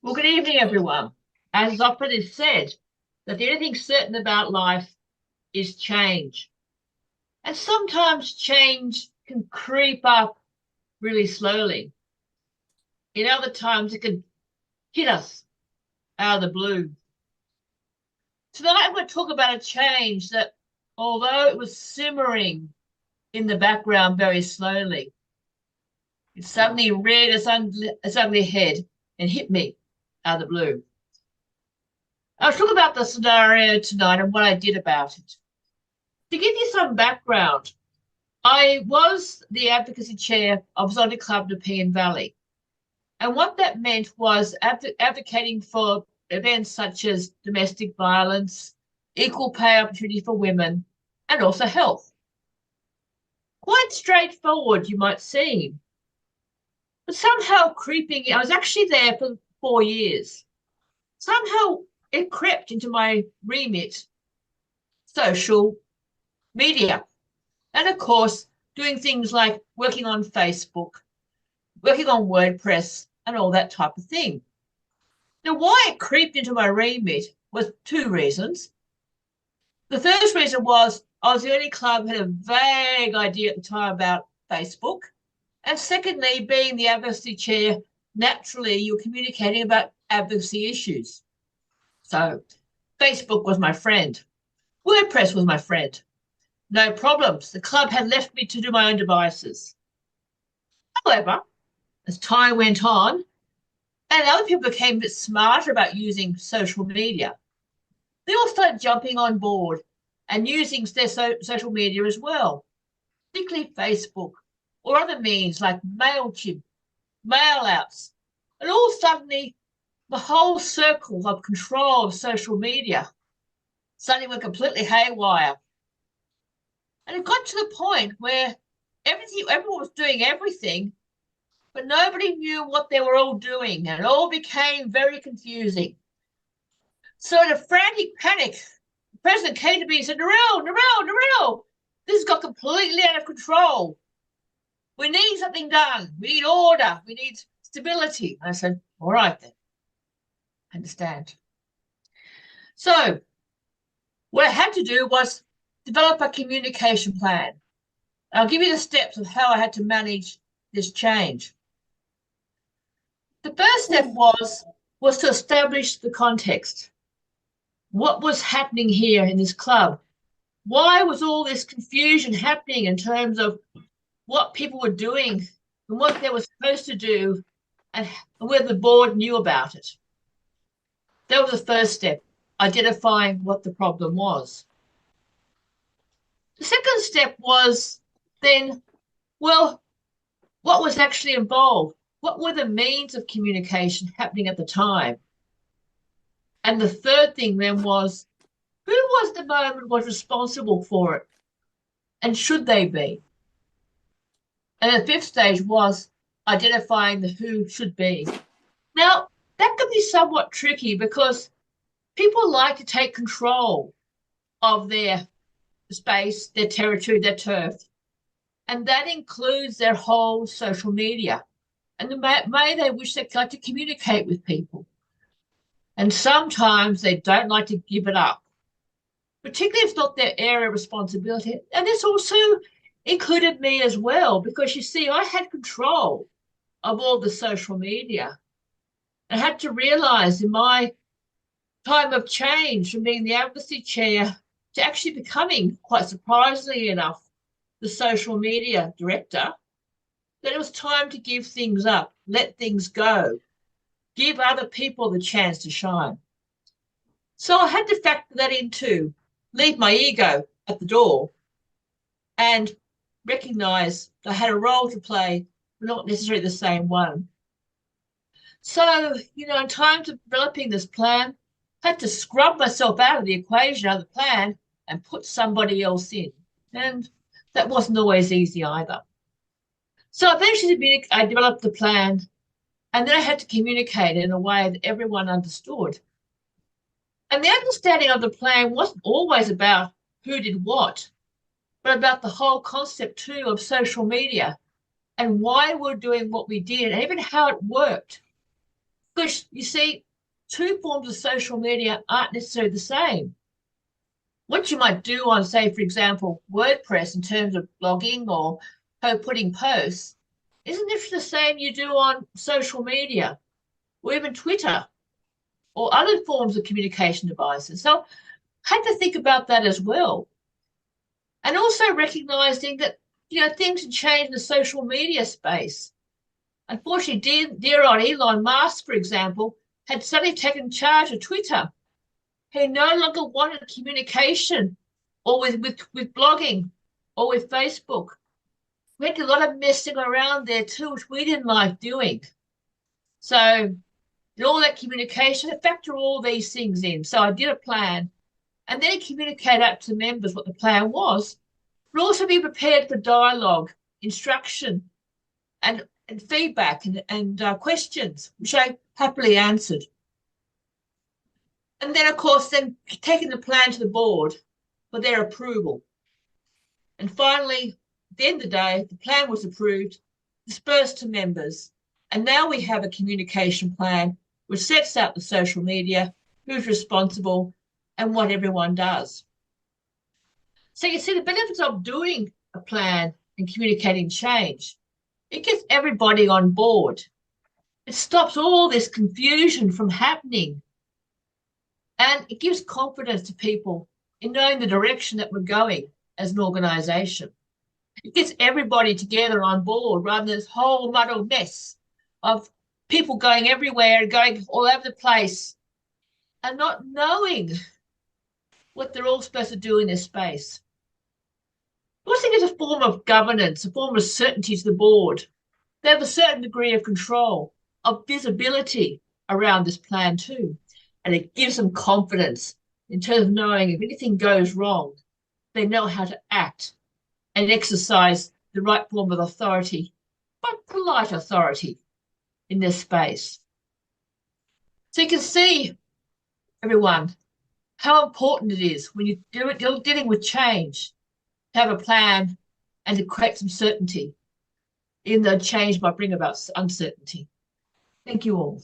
Well, good evening, everyone. As often is said, that the only thing certain about life is change. And sometimes change can creep up really slowly. In other times, it can hit us out of the blue. Tonight, I'm going to talk about a change that, although it was simmering in the background very slowly, it suddenly reared its ugly head and hit me out of the blue. I'll talk about the scenario tonight and what I did about it. To give you some background, I was the advocacy chair of Zonda Club Nepean Valley. And what that meant was advocating for events such as domestic violence, equal pay opportunity for women, and also health. Quite straightforward, you might seem. But somehow creeping, I was actually there for 4 years. Somehow it crept into my remit, social media. And of course, doing things like working on Facebook, working on WordPress, and all that type of thing. Now, why it creeped into my remit was two reasons. The first reason was I was the only club who had a vague idea at the time about Facebook. And secondly, being the advocacy chair, naturally you're communicating about advocacy issues. So Facebook was my friend. WordPress was my friend. No problems. The club had left me to do my own devices. However, as time went on, and other people became a bit smarter about using social media, they all started jumping on board and using their social media as well, particularly Facebook or other means like MailChimp, MailOuts. And all suddenly, the whole circle of control of social media suddenly went completely haywire. And it got to the point where everyone was doing everything, but nobody knew what they were all doing, and it all became very confusing. So in a frantic panic, the president came to me and said, Narelle, this has got completely out of control. We need something done. We need order. We need stability. And I said, all right then, I understand. So what I had to do was develop a communication plan. I'll give you the steps of how I had to manage this change. The first step was to establish the context. What was happening here in this club? Why was all this confusion happening in terms of what people were doing and what they were supposed to do and whether the board knew about it? That was the first step, identifying what the problem was. The second step was then, well, what was actually involved? What were the means of communication happening at the time? And the third thing then was, who was the moment was responsible for it? And should they be? And the fifth stage was identifying the who should be. Now, that can be somewhat tricky because people like to take control of their space, their territory, their turf. And that includes their whole social media. And may they wish they like to communicate with people. And sometimes they don't like to give it up, particularly if it's not their area of responsibility. And this also included me as well, because you see, I had control of all the social media. I had to realize in my time of change from being the advocacy chair to actually becoming, quite surprisingly enough, the social media director, that it was time to give things up, let things go, give other people the chance to shine. So I had to factor that in too, leave my ego at the door and recognize I had a role to play, but not necessarily the same one. So, in time of developing this plan, I had to scrub myself out of the equation, out of the plan, and put somebody else in. And that wasn't always easy either. So eventually I developed the plan, and then I had to communicate in a way that everyone understood. And the understanding of the plan wasn't always about who did what, but about the whole concept too of social media and why we're doing what we did and even how it worked. Because you see, two forms of social media aren't necessarily the same. What you might do on, say, for example, WordPress in terms of blogging or putting posts isn't it the same you do on social media or even Twitter or other forms of communication devices. So I had to think about that as well. And also recognizing that, things have changed in the social media space. Unfortunately, dear old Elon Musk, for example, had suddenly taken charge of Twitter. He no longer wanted communication or with blogging or with Facebook. We had a lot of messing around there too, which we didn't like doing. So all that communication, I factor all these things in. So I did a plan and then communicate out to members what the plan was, but also be prepared for dialogue, instruction, and feedback and questions, which I happily answered. And then, of course, then taking the plan to the board for their approval. And finally, at the end of the day, the plan was approved, dispersed to members, and now we have a communication plan which sets out the social media, who's responsible, and what everyone does. So you see the benefits of doing a plan and communicating change. It gets everybody on board. It stops all this confusion from happening. And it gives confidence to people in knowing the direction that we're going as an organisation. It gets everybody together on board rather than this whole muddled mess of people going everywhere and going all over the place and not knowing what they're all supposed to do in this space. I also think it's a form of governance, a form of certainty to the board. They have a certain degree of control, of visibility around this plan too. And it gives them confidence in terms of knowing if anything goes wrong, they know how to act and exercise the right form of authority, but polite authority in this space. So you can see, everyone, how important it is when you're dealing with change to have a plan and to create some certainty, even though change might bring about uncertainty. Thank you all.